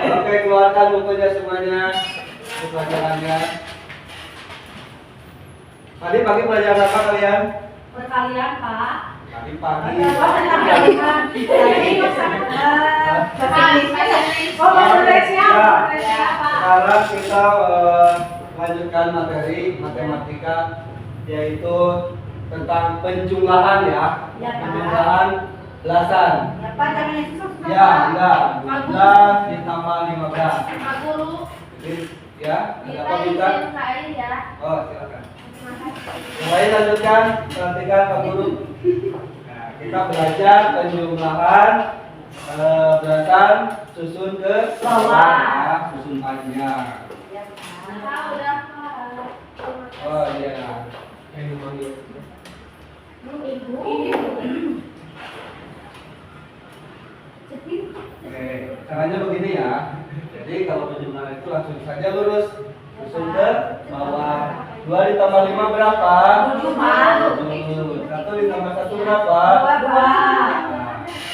Oke, keluarkan bukunya semuanya. Buku pelajarannya. Tadi pagi pelajaran apa kalian? Perkalian Pak. Tadi pagi. Sekarang kita lanjutkan materi matematika, yaitu tentang penjumlahan ya. Penjumlahan belasan. Ya, enggak. 12 ditambah 15. Ya, ada apa bisa? Oh, silakan. Mulai lanjutkan, perhatikan Pak Guru. Nah, kita belajar penjumlahan belasan susun ke bawah ya, susun panjang. Oh iya. Oke, caranya begini ya. Jadi kalau penjumlahan itu langsung saja lurus, susun ke bawah. 2 ditambah 5 berapa? 7. 1 ditambah 1 berapa? 2.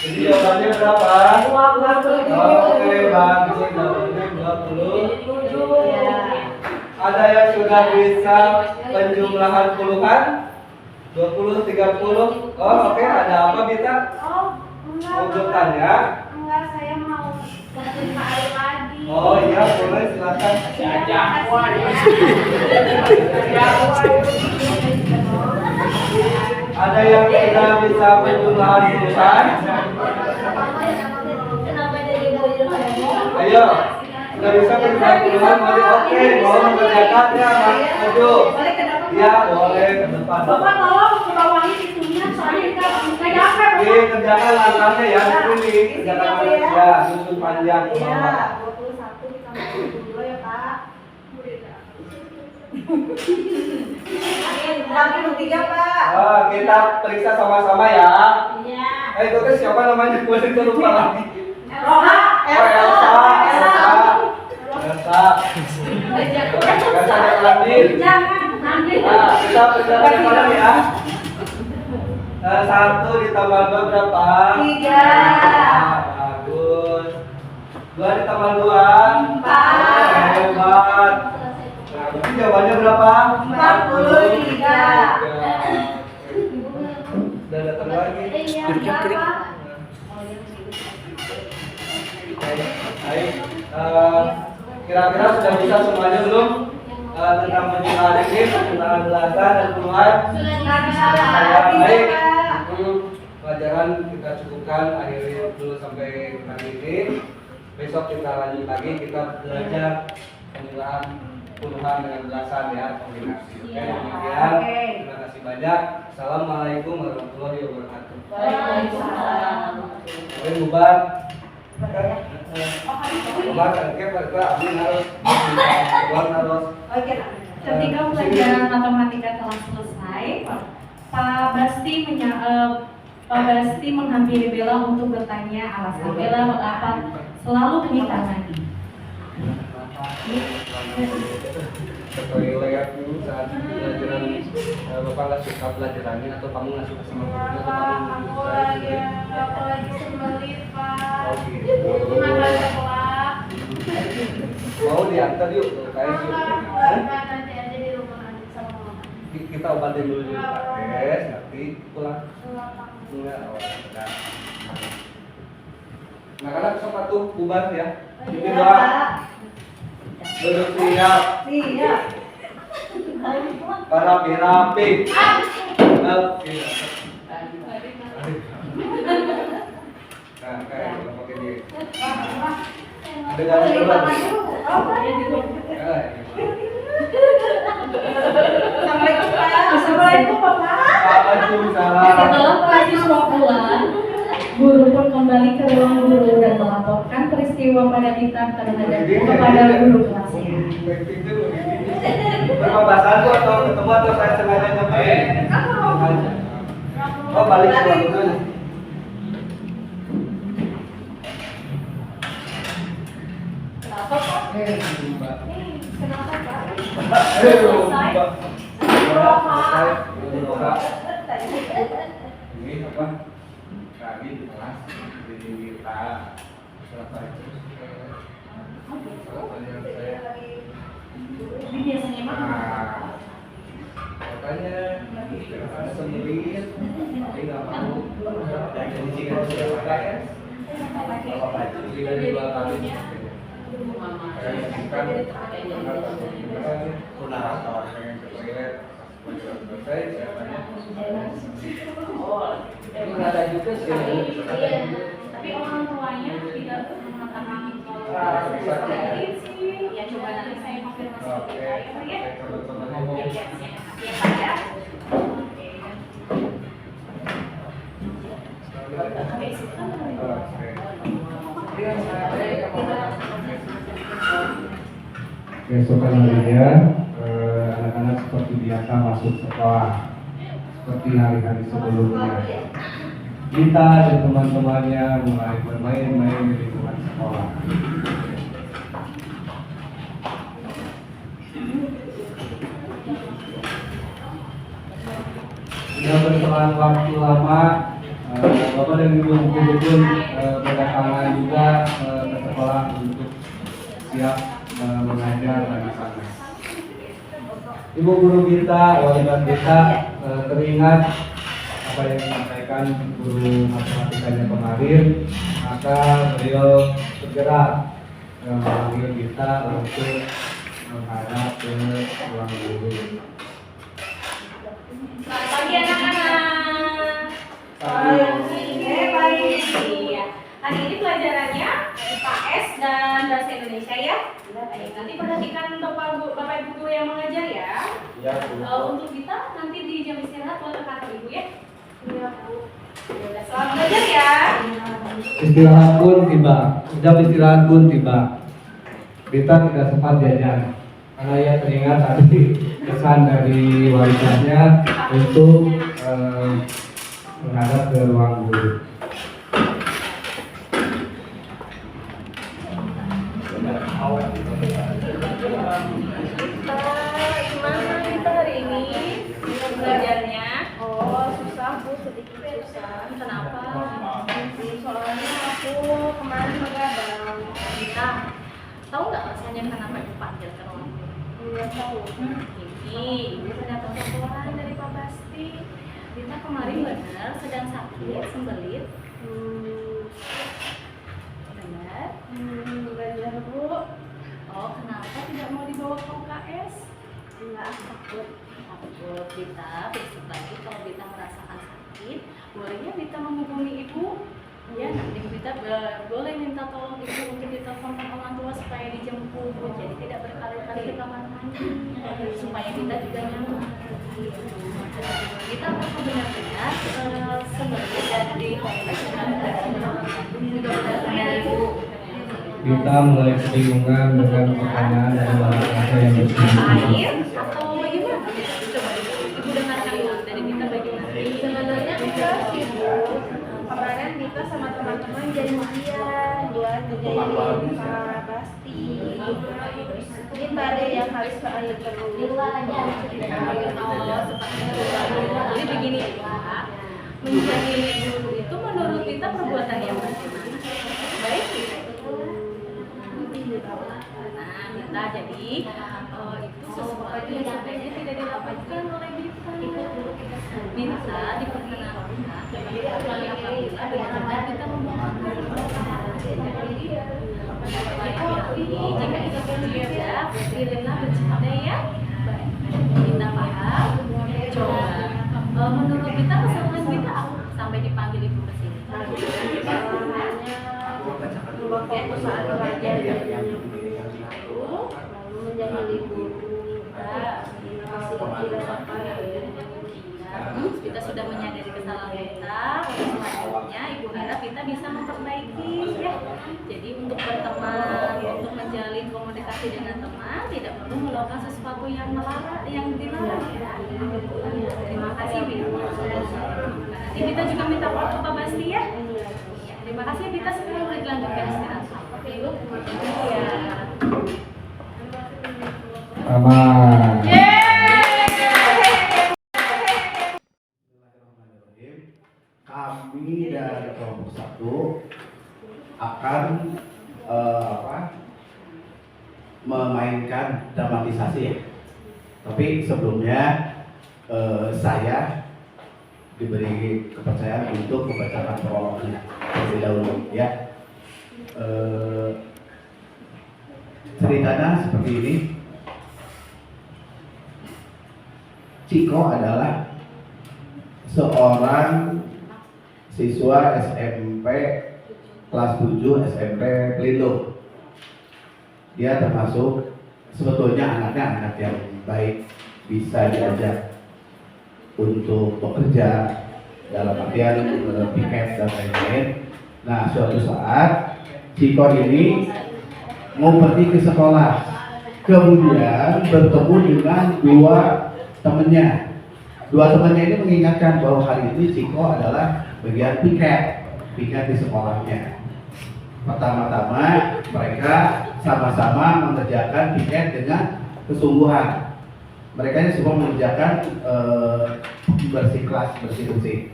Jadi jawabannya berapa? 20. Oke, bagus. Jawabannya 20. Ada yang sudah bisa penjumlahan puluhan? 20, 30. Oh, oke. Ada apa, Bita? Mau bertanya? Enggak, saya mau berterima kasih lagi. Oh iya, boleh silakan. Ada yang sudah bisa penjumlahan puluhan? Ayo, sudah bisa penjumlahan puluhan? Mari, oke, mau mengerjakan ya, maju. Ya, boleh ke depan. Bapak tolong ke bawahi itunya, soalnya kita kayak apa? Ini kerjakan langkahnya ya, ini kerjakan ya, susun panjang ke bawah. 21 ditambah 22 ya, Pak. Oh, kita periksa sama-sama ya. Iya. Itu kan siapa namanya? Gue itu lupa lagi. Roha, Elsa. Elsa Nandin. Jangan, nanti. Nah, kita periksa sama ya. 1 ditambah 2 berapa? 3. Bagus. 2 ditambah 2? 4. Hebat. Nah, berarti jawabannya berapa? 43. Udah datang lagi. Kiri. Baik. Kira-kira sudah bisa semuanya belum? Tentang penjumlahan ini, penjumlahan belasan dan puluhan. Ya, baik. Pelajaran kita cukupkan, akhiri dulu sampai hari ini. Besok kita lanjut lagi, kita belajar penjumlahan puluhan dengan belasan ya, kombinasi. Oke, demikian. Terima kasih banyak. Assalamualaikum warahmatullahi wabarakatuh. Oke, bubar. Bubar, oke, Pak. Amin harus. Bubar harus. Ketika pelajaran matematika telah selesai, Pak Basti menghampiri Bella untuk bertanya alasan Bella mengapa selalu menikah lagi. Toilet dulu saat pelajaran Bapak nggak suka pelajarannya atau kamu nggak suka sama gurunya atau kamu Aku lagi sembelit, Pak. Oh gitu. Mau diantar yuk ke KS yuk. Nanti aja di rumah nanti sama mama. Kita obatin dulu yuk KS, nanti pulang. Enggak, oh enggak. Nah, karena sepatu bubar ya. Ini doa. Duduk siap. Rapi-rapi. Nah, kayak gitu pakai dia. Ada garis belum? Assalamualaikum, Bapak. Waalaikumsalam. Setelah mahasiswa pulang, guru pun kembali ke ruang guru dan melaporkan peristiwa pada Tita kepada guru kelasnya. Berbahasa tuh atau ketemu atau saya sengaja nyampein? Sengaja. Oh, balik ke ruang guru. Kenapa, Pak? Ini apa? Kami di kelas di kita selesai. Ini biasanya mah Makanya Ada sendiri, tapi nggak mau. Jadi jika siapa ya? Apa aja? Jika di dua kali. Kunarator pengen ke toilet. Selesai siapanya. Ini nggak ada juga sih. Tapi orang tuanya tidak mengatakan kalau ya coba nanti saya konfirmasi Oke. ya. Teman-teman ngomong. Ya, Pak ya. Keesokan harinya anak-anak seperti biasa masuk sekolah seperti hari-hari sebelumnya. Kita dan teman-temannya mulai bermain-main di lingkungan sekolah. Sudah berselang waktu lama, Bapak dan Ibu guru pun berdatangan juga ke sekolah untuk siap mengajar anak-anak. Ibu guru kita, wali kita teringat apa yang disampaikan guru matematikanya kemarin, maka beliau segera memanggil kita untuk menghadap ke ruang guru. Selamat pagi anak-anak. Pagi. Baik. Iya. Hari ini pelajarannya IPS dan Bahasa Indonesia ya. Baik, nanti perhatikan Bapak Ibu guru yang mengajar ya. Ya, Bu. Untuk kita nanti di jam istirahat boleh ke kantor Ibu ya. Iya, Bu. Yaudah, selamat belajar ya. Istirahat pun tiba, jam istirahat pun tiba. Kita tidak sempat jajan karena ya teringat tadi pesan dari wali kelasnya untuk menghadap ke ruang guru. Gimana kita hari ini belajarnya? Oh, susah Bu, sedikit susah. Kenapa? Soalnya aku kemarin begadang. Kita tahu nggak rasanya kenapa dipanggil ke ruang guru? Iya tahu. Ini Ibu datang telepon dari Pak Basti. Kita kemarin benar sedang sakit, sembelit. Benar? Benar Bu. Oh, kenapa tidak mau dibawa ke UKS? Enggak, takut. Takut. Kita besok lagi kalau kita merasakan sakit, bolehnya kita menghubungi ibu. Ya, nanti kita boleh minta tolong ibu untuk ditelepon orang tua supaya dijemput. Jadi tidak berkali-kali ke kamar mandi, supaya kita juga nyaman. Kita apakah benar-benar sebenarnya dari kompleks juga benar-benar ibu. Kita mulai kebingungan dengan pertanyaan dari wali kelas yang bersama. Air atau bagaimana? Coba ibu dengarkan dulu dari kita bagaimana. Sebenarnya enggak sih Bu. Kemarin kita sama teman-teman janjian buat ngerjain Pak Basti. Kita ada yang harus ke air terus. Jadi begini ya, menjadi guru itu menurut kita perbuatan yang bagaimana? Baik. Nah, kita jadi itu sesuatu yang sebenarnya tidak dilakukan oleh kita. Minta diperkenalkan kecuali apabila benar-benar kita memohon. Jika itu berbeda, pilihlah bercanda ya. Baik, kita paham. Coba, menurut kita kesalahan kita apa? Sampai dipanggil ibu ke sini. Coba fokus saat belajar lalu menjadi guru Kita sudah menyadari kesalahan kita. Selanjutnya ibu harap kita bisa memperbaiki ya. Jadi untuk berteman, untuk menjalin komunikasi dengan teman tidak perlu melakukan sesuatu yang dilarang. Terima kasih Bu. Nanti kita juga minta maaf ke Pak Basti ya. Terima kasih kita sekarang boleh dilanjutkan istirahat. Oke Ibu. Ya. Aman. Kami dari kelompok 1 akan memainkan dramatisasi ya. Tapi sebelumnya saya diberi kepercayaan untuk membacakan prolognya terlebih dahulu ya. Ceritanya seperti ini. Ciko adalah seorang siswa SMP kelas 7 SMP Pelindo. Dia termasuk sebetulnya anaknya anak yang baik, bisa diajak untuk bekerja dalam artian piket dan lain-lain. Nah, suatu saat Ciko ini mau pergi ke sekolah, kemudian bertemu dengan dua temannya. Dua temannya ini mengingatkan bahwa hari ini Ciko adalah bagian piket di sekolahnya. Pertama-tama mereka sama-sama mengerjakan piket dengan kesungguhan. Mereka ini semua mengerjakan bersih kelas, bersih.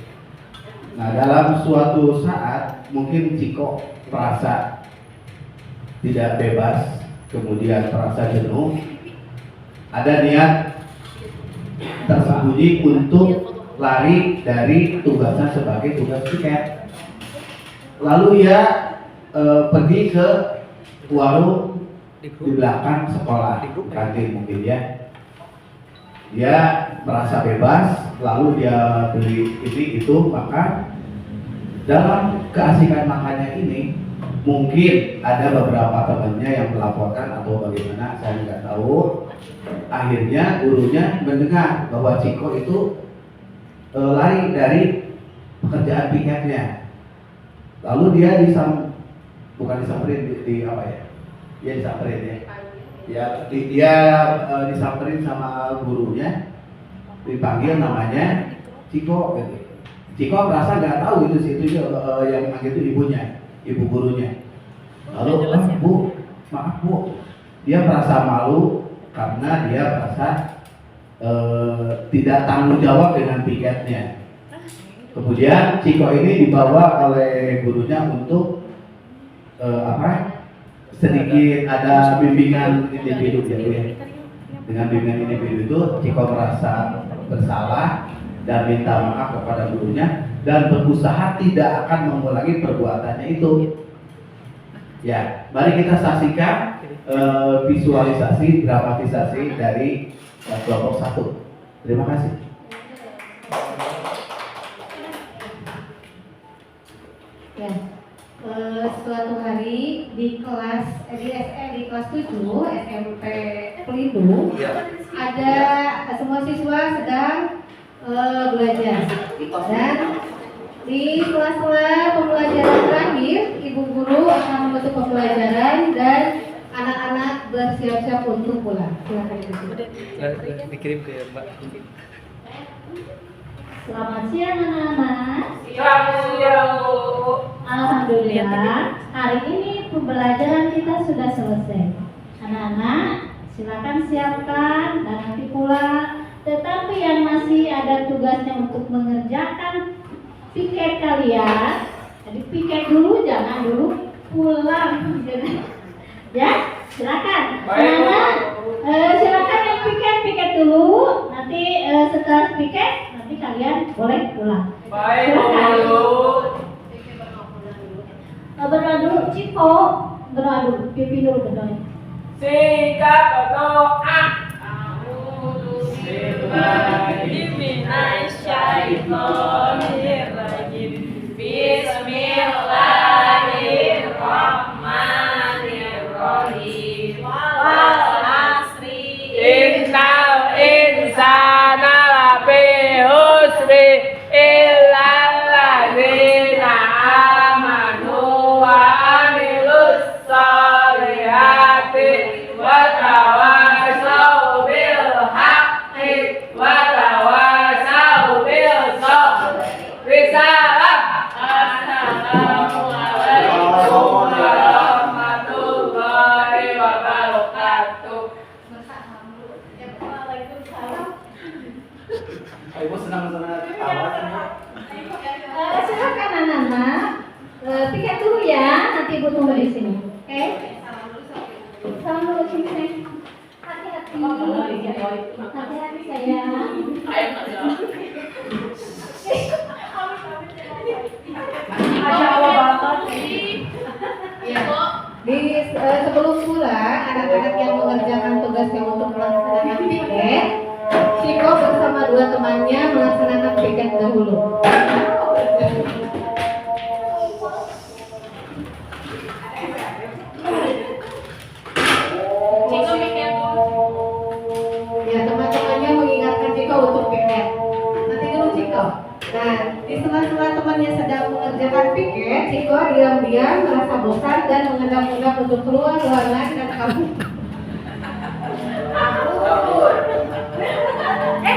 Nah, dalam suatu saat mungkin Ciko merasa tidak bebas, kemudian merasa jenuh, ada niat tersembunyi untuk lari dari tugasnya sebagai tugas piket. Lalu ia pergi ke warung di belakang sekolah, kantin mungkin ya. Dia merasa bebas, lalu dia beli ini itu makan. Dalam keasikan makannya ini, mungkin ada beberapa temannya yang melaporkan atau bagaimana, saya nggak tahu. Akhirnya gurunya mendengar bahwa Ciko itu lari dari pekerjaan piketnya. Lalu dia bukan disamperin di apa ya? Dia disamperin ya. Dia disamperin sama gurunya, dipanggil namanya Ciko gitu. Ciko merasa nggak tahu itu yang manggil itu ibu gurunya. Lalu Bu, maaf Bu, dia merasa malu karena dia merasa tidak tanggung jawab dengan piketnya. Kemudian Ciko ini dibawa oleh gurunya untuk sedikit ada bimbingan individu ya. Dengan bimbingan individu itu Ciko merasa bersalah dan minta maaf kepada gurunya dan berusaha tidak akan mengulangi perbuatannya itu. Ya, mari kita saksikan visualisasi dramatisasi dari kelompok 1. Terima kasih. Ya, suatu hari di kelas 7 SMP Pelindo ada semua siswa sedang belajar, dan di sela-sela pembelajaran terakhir ibu guru akan menutup pembelajaran dan anak-anak bersiap-siap untuk pulang. Silakan ibu. Dikirim ke Mbak. Selamat siang anak-anak. Selamat siang, Bu. Alhamdulillah, hari ini pembelajaran kita sudah selesai. Anak-anak, silakan siapkan dan nanti pulang. Tetapi yang masih ada tugasnya untuk mengerjakan piket kalian. Jadi piket dulu, jangan dulu pulang. Ya, silakan. Anak-anak, silakan yang piket dulu. Nanti setelah piket, nanti kalian boleh pulang. Baik, Bu. Berdoa dulu, Ciko. Berdoa dulu, pipi dulu berdoa. Sikap berdoa. Bismillahirrahmanirrahim. Wal asri innal insana lafi husri illal ladzina amanu wa amilus solihati wa tawasau bil haqqi wa tawasau bil sabri. Salam. Assalamualaikum warahmatullahi wabarakatuh. Ibu senang-senang ketawa semua. Silakan anak-anak, piket dulu ya, nanti ibu tunggu di sini, oke? Salam dulu sini. Hati-hati. Hati-hati sayang. Ada awal banget. Ya. Sebelum pulang, anak-anak yang mengerjakan tugasnya untuk melaksanakan piket, Ciko bersama dua temannya melaksanakan piket dahulu. Ciko mikir Ya, teman-temannya mengingatkan Ciko untuk piket. Nanti dulu Ciko. Nah, di sela-sela temannya sedang mengerjakan piket, Ciko diam-diam merasa bosan dan mengundang-undang untuk keluar ruangan dan kabur.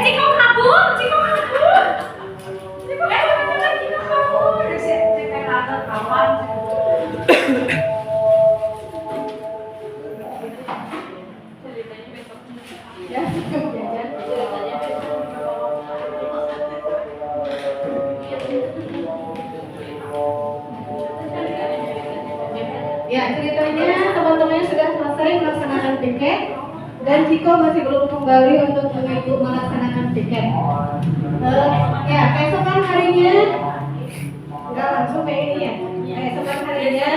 Ciko kabur. Ciko kabur. Kawan. Ya, Ciko jajan. Ya, ceritanya teman-temannya sudah selesai melaksanakan piket dan Ciko masih belum kembali untuk melaksanakan piket. Ya, keesokan harinya nggak langsung kayak ini ya. Keesokan harinya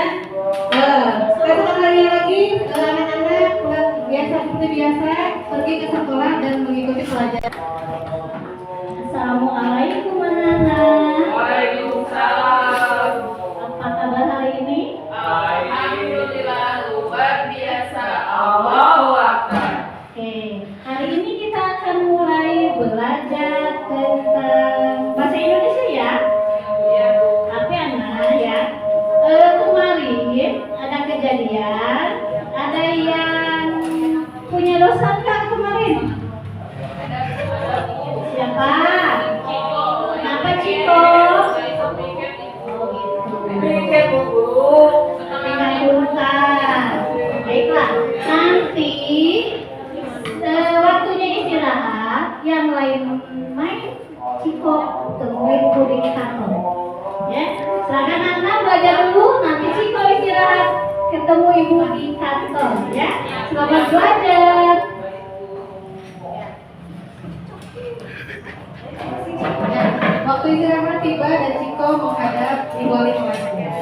lagi anak-anak biasa seperti biasa pergi ke sekolah dan mengikuti pelajaran. Assalamualaikum anak-anak. Waalaikumsalam. Apa kabar hari ini? Alhamdulillah luar biasa. Allahu Akbar. Oke, hari ini kita akan mulai belajar tentang bahasa Indonesia ya. Tapi anak ya, kemarin ada kejadian, ada yang punya dosa nggak kemarin? Siapa? Kenapa Ciko? Pikir buku. Tinggal bukan. Baiklah, nanti waktunya istirahat, yang lain main Ciko temuin Budi di kantor. Ya, silakan anak belajar dulu, nanti Ciko istirahat ketemu ibu di kantor. Ya, selamat belajar. Ya, waktu istirahat tiba dan Ciko menghadap di wali kelasnya.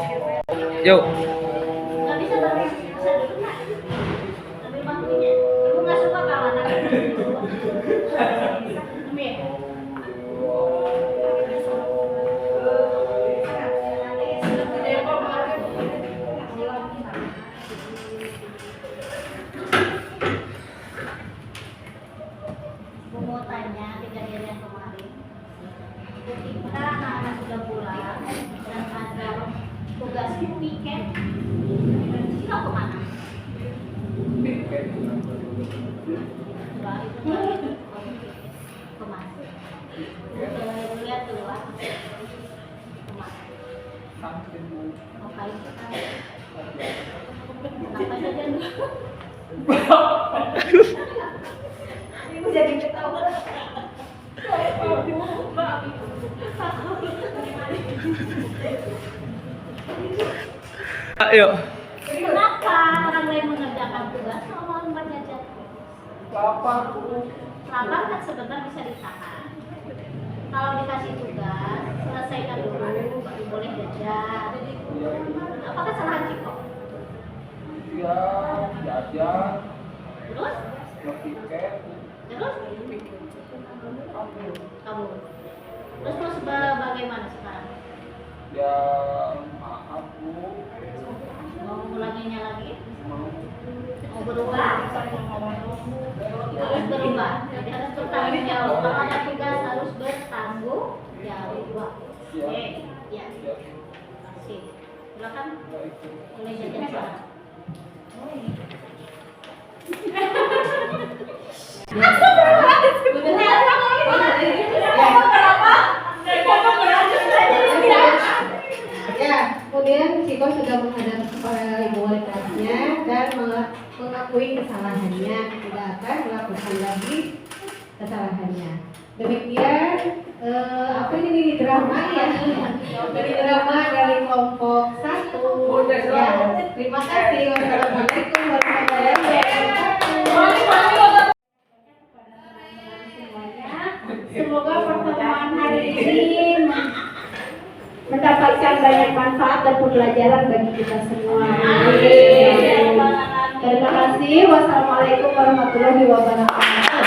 Yuk. Nggak bisa duduk nggak? Ambil bangkunya. Ibu nggak suka kalau anak duduk. Ambil. Aku mau tanya kejadian yang kemarin. Ketika anak-anak sudah pulang dan ada tugas piket, kita kemana? Coba itu kemana? Lihat dulu lah. Kemana? Ngapain kita? Kenapa saja dulu? Ibu jadi ketawa. Ayo. Kenapa orang lain mengerjakan tugas kalau mau berjajan? Lapar. Lapar kan sebentar bisa ditahan. Kalau dikasih tugas, selesaikan dulu, baru boleh jajan. Apa kesalahan Ciko? Ya, jajan, Terus? tiket, Terus? Kamu. Terus mau bagaimana sekarang? ya maaf Bu. Mau mengulanginya lagi? Mau berubah? Harus berubah. Jadi harus bertanggung jawab. Kalau ada tugas harus bertanggung jawab. Oke, ya. Sip. Silakan. Mulai jajan sekarang. Ya, kemudian Ciko sudah menghadap kepada ibu wali kelasnya dan mengakui kesalahannya, tidak akan melakukan lagi kesalahannya. Demikian apa ini drama ya? Dari drama dari kelompok 1. Ya, terima kasih. Wassalamualaikum warahmatullahi wabarakatuh. Semoga pertemuan hari ini mendapatkan banyak manfaat dan pembelajaran bagi kita semua. Terima kasih. Wassalamualaikum warahmatullahi wabarakatuh.